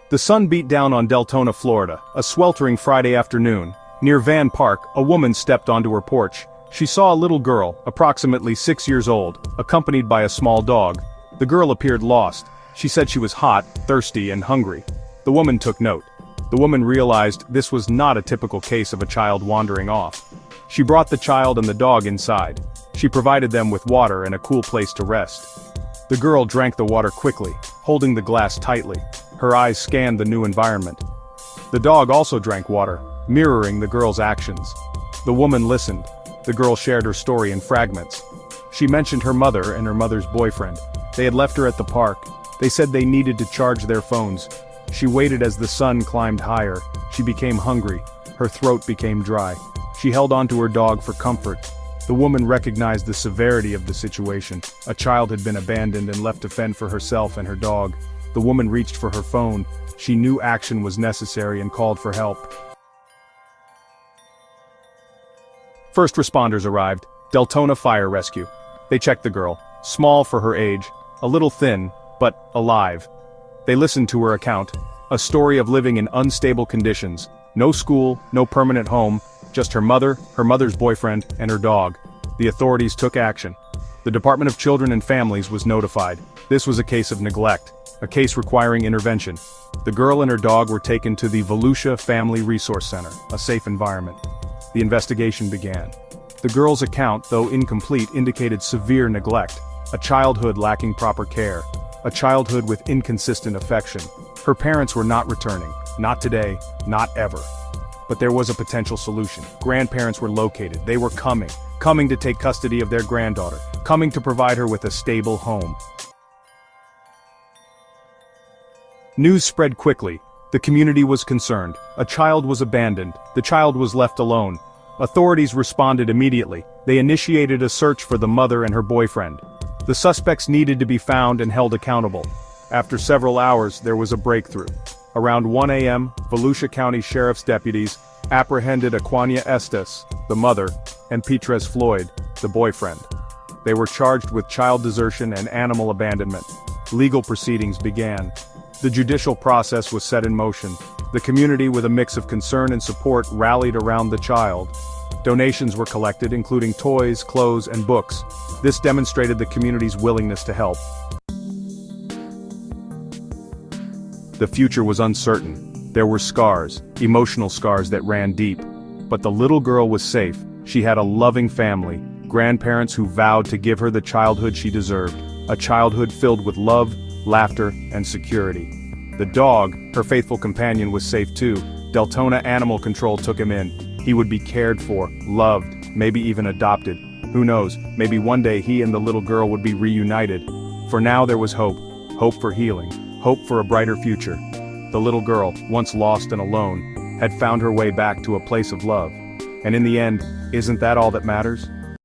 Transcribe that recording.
The sun beat down on Deltona, Florida, a sweltering Friday afternoon. Near Van Park, a woman stepped onto her porch. She saw a little girl, approximately 6 years old, accompanied by a small dog. The girl appeared lost. She said she was hot, thirsty, and hungry. The woman took note. The woman realized this was not a typical case of a child wandering off. She brought the child and the dog inside. She provided them with water and a cool place to rest. The girl drank the water quickly, holding the glass tightly. Her eyes scanned the new environment. The dog also drank water, mirroring the girl's actions. The woman listened. The girl shared her story in fragments. She mentioned her mother and her mother's boyfriend. They had left her at the park. They said they needed to charge their phones. She waited as the sun climbed higher. She became hungry. Her throat became dry. She held onto her dog for comfort. The woman recognized the severity of the situation. A child had been abandoned and left to fend for herself and her dog. The woman reached for her phone. She knew action was necessary and called for help. First responders arrived, Deltona Fire Rescue. They checked the girl, small for her age, a little thin, but alive. They listened to her account, a story of living in unstable conditions. No school, no permanent home, just her mother's boyfriend, and her dog. The authorities took action. The Department of Children and Families was notified. This was a case of neglect, a case requiring intervention. The girl and her dog were taken to the Volusia Family Resource Center, a safe environment. The investigation began. The girl's account, though incomplete, indicated severe neglect, a childhood lacking proper care, a childhood with inconsistent affection. Her parents were not returning, not today, not ever. But there was a potential solution. Grandparents were located. They were coming to take custody of their granddaughter, coming to provide her with a stable home. News spread quickly. The community was concerned. A child was abandoned. The child was left alone. Authorities responded immediately. They initiated a search for the mother and her boyfriend. The suspects needed to be found and held accountable. After several hours, there was a breakthrough. Around 1 a.m., Volusia County Sheriff's deputies apprehended Aquania Estes, the mother, and Petres Floyd, the boyfriend. They were charged with child desertion and animal abandonment. Legal proceedings began. The judicial process was set in motion. The community, with a mix of concern and support, rallied around the child. Donations were collected, including toys, clothes, and books. This demonstrated the community's willingness to help. The future was uncertain. There were scars, emotional scars that ran deep. But the little girl was safe. She had a loving family, grandparents who vowed to give her the childhood she deserved, a childhood filled with love, laughter, and security. The dog, her faithful companion, was safe too. Deltona Animal Control took him in. He would be cared for, loved, maybe even adopted. Who knows, maybe one day he and the little girl would be reunited. For now there was hope. Hope for healing. Hope for a brighter future. The little girl, once lost and alone, had found her way back to a place of love. And in the end, isn't that all that matters?